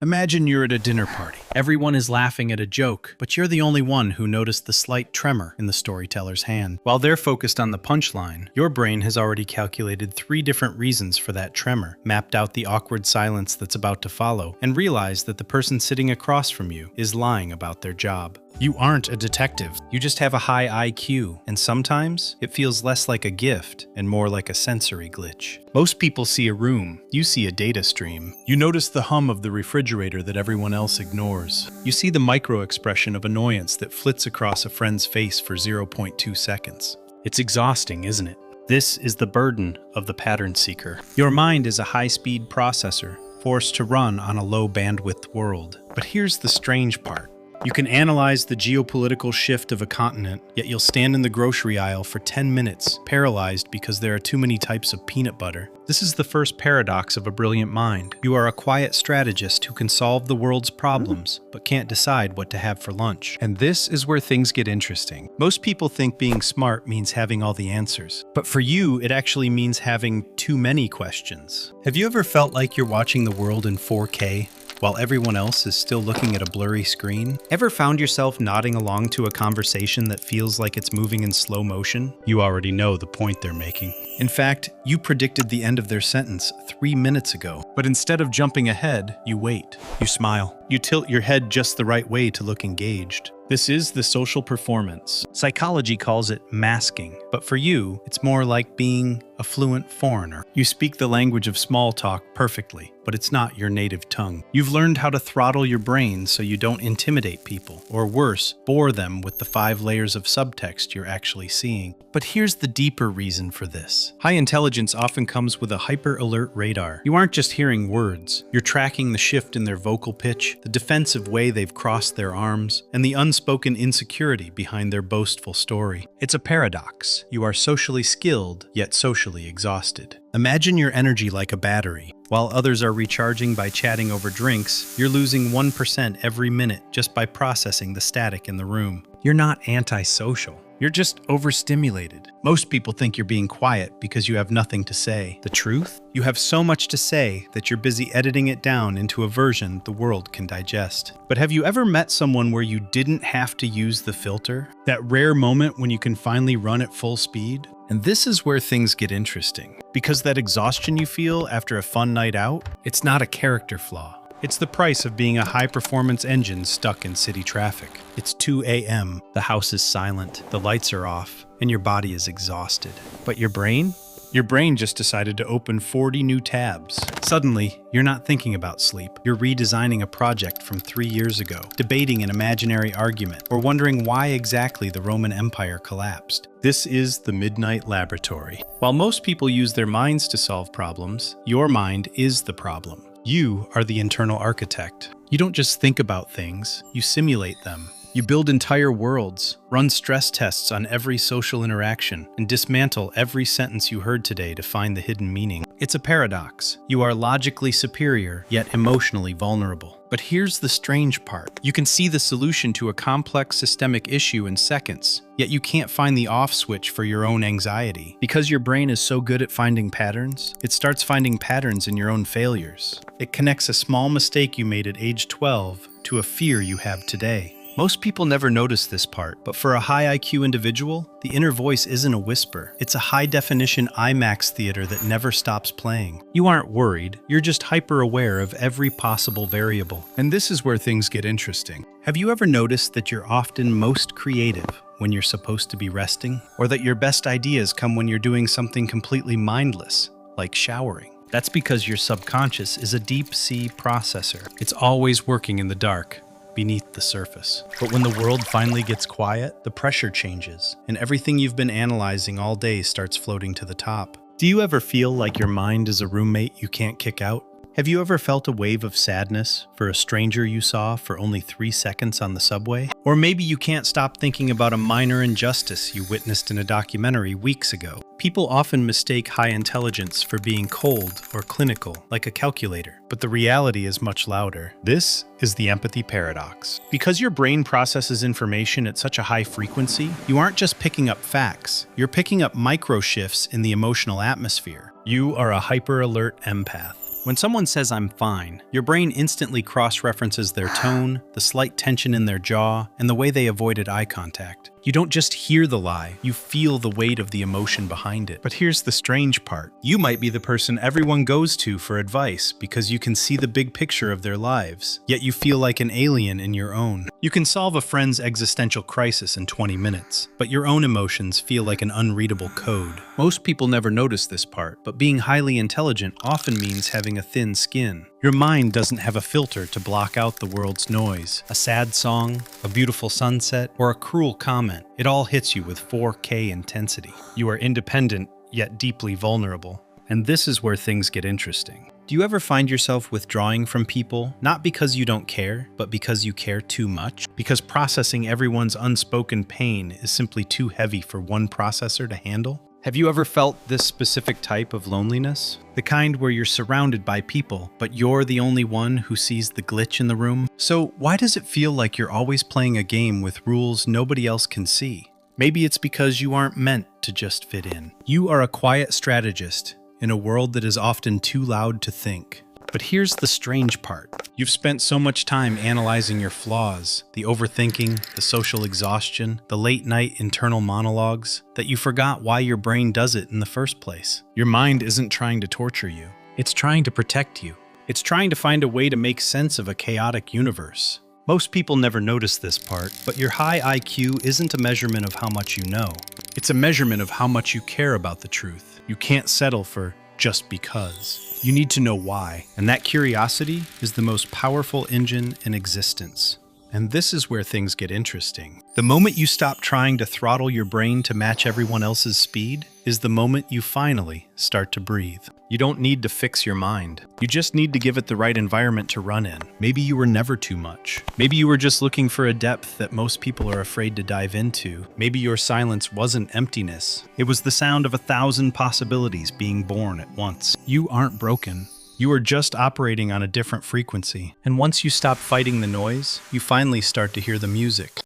Imagine you're at a dinner party. Everyone is laughing at a joke, but you're the only one who noticed the slight tremor in the storyteller's hand. While they're focused on the punchline, your brain has already calculated 3 different reasons for that tremor, mapped out the awkward silence that's about to follow, and realized that the person sitting across from you is lying about their job. You aren't a detective. You just have a high IQ, and sometimes it feels less like a gift and more like a sensory glitch. Most people see a room. You see a data stream. You notice the hum of the refrigerator that everyone else ignores. You see the micro-expression of annoyance that flits across a friend's face for 0.2 seconds. It's exhausting, isn't it? This is the burden of the pattern seeker. Your mind is a high-speed processor, forced to run on a low-bandwidth world. But here's the strange part. You can analyze the geopolitical shift of a continent, yet you'll stand in the grocery aisle for 10 minutes, paralyzed because there are too many types of peanut butter. This is the first paradox of a brilliant mind. You are a quiet strategist who can solve the world's problems, but can't decide what to have for lunch. And this is where things get interesting. Most people think being smart means having all the answers. But for you, it actually means having too many questions. Have you ever felt like you're watching the world in 4K? While everyone else is still looking at a blurry screen? Ever found yourself nodding along to a conversation that feels like it's moving in slow motion? You already know the point they're making. In fact, you predicted the end of their sentence 3 minutes ago. But instead of jumping ahead, you wait. You smile. You tilt your head just the right way to look engaged. This is the social performance. Psychology calls it masking, but for you, it's more like being a fluent foreigner. You speak the language of small talk perfectly, but it's not your native tongue. You've learned how to throttle your brain so you don't intimidate people, or worse, bore them with the 5 layers of subtext you're actually seeing. But here's the deeper reason for this. High intelligence often comes with a hyper-alert radar. You aren't just hearing words, you're tracking the shift in their vocal pitch, the defensive way they've crossed their arms, and the unspoken insecurity behind their boastful story. It's a paradox. You are socially skilled, yet socially exhausted. Imagine your energy like a battery. While others are recharging by chatting over drinks, you're losing 1% every minute just by processing the static in the room. You're not antisocial. You're just overstimulated. Most people think you're being quiet because you have nothing to say. The truth? You have so much to say that you're busy editing it down into a version the world can digest. But have you ever met someone where you didn't have to use the filter? That rare moment when you can finally run at full speed? And this is where things get interesting. Because that exhaustion you feel after a fun night out, it's not a character flaw. It's the price of being a high-performance engine stuck in city traffic. It's 2 a.m., the house is silent, the lights are off, and your body is exhausted. But your brain? Your brain just decided to open 40 new tabs. Suddenly, you're not thinking about sleep. You're redesigning a project from 3 years ago, debating an imaginary argument, or wondering why exactly the Roman Empire collapsed. This is the Midnight Laboratory. While most people use their minds to solve problems, your mind is the problem. You are the internal architect. You don't just think about things, you simulate them. You build entire worlds, run stress tests on every social interaction, and dismantle every sentence you heard today to find the hidden meaning. It's a paradox. You are logically superior, yet emotionally vulnerable. But here's the strange part. You can see the solution to a complex systemic issue in seconds, yet you can't find the off switch for your own anxiety. Because your brain is so good at finding patterns, it starts finding patterns in your own failures. It connects a small mistake you made at age 12 to a fear you have today. Most people never notice this part, but for a high IQ individual, the inner voice isn't a whisper. It's a high-definition IMAX theater that never stops playing. You aren't worried, you're just hyper-aware of every possible variable. And this is where things get interesting. Have you ever noticed that you're often most creative when you're supposed to be resting? Or that your best ideas come when you're doing something completely mindless, like showering? That's because your subconscious is a deep-sea processor. It's always working in the dark, beneath the surface. But when the world finally gets quiet, the pressure changes, and everything you've been analyzing all day starts floating to the top. Do you ever feel like your mind is a roommate you can't kick out? Have you ever felt a wave of sadness for a stranger you saw for only 3 seconds on the subway? Or maybe you can't stop thinking about a minor injustice you witnessed in a documentary weeks ago. People often mistake high intelligence for being cold or clinical, like a calculator, but the reality is much louder. This is the empathy paradox. Because your brain processes information at such a high frequency, you aren't just picking up facts, you're picking up micro shifts in the emotional atmosphere. You are a hyper-alert empath. When someone says I'm fine, your brain instantly cross-references their tone, the slight tension in their jaw, and the way they avoided eye contact. You don't just hear the lie, you feel the weight of the emotion behind it. But here's the strange part. You might be the person everyone goes to for advice because you can see the big picture of their lives, yet you feel like an alien in your own. You can solve a friend's existential crisis in 20 minutes, but your own emotions feel like an unreadable code. Most people never notice this part, but being highly intelligent often means having a thin skin. Your mind doesn't have a filter to block out the world's noise. A sad song, a beautiful sunset, or a cruel comment. It all hits you with 4K intensity. You are independent, yet deeply vulnerable. And this is where things get interesting. Do you ever find yourself withdrawing from people, not because you don't care, but because you care too much? Because processing everyone's unspoken pain is simply too heavy for one processor to handle? Have you ever felt this specific type of loneliness? The kind where you're surrounded by people, but you're the only one who sees the glitch in the room? So why does it feel like you're always playing a game with rules nobody else can see? Maybe it's because you aren't meant to just fit in. You are a quiet strategist in a world that is often too loud to think. But here's the strange part. You've spent so much time analyzing your flaws, the overthinking, the social exhaustion, the late-night internal monologues, that you forgot why your brain does it in the first place. Your mind isn't trying to torture you. It's trying to protect you. It's trying to find a way to make sense of a chaotic universe. Most people never notice this part, but your high IQ isn't a measurement of how much you know. It's a measurement of how much you care about the truth. You can't settle for just because. You need to know why, and that curiosity is the most powerful engine in existence. And this is where things get interesting. The moment you stop trying to throttle your brain to match everyone else's speed is the moment you finally start to breathe. You don't need to fix your mind. You just need to give it the right environment to run in. Maybe you were never too much. Maybe you were just looking for a depth that most people are afraid to dive into. Maybe your silence wasn't emptiness. It was the sound of 1,000 possibilities being born at once. You aren't broken. You are just operating on a different frequency. And once you stop fighting the noise, you finally start to hear the music.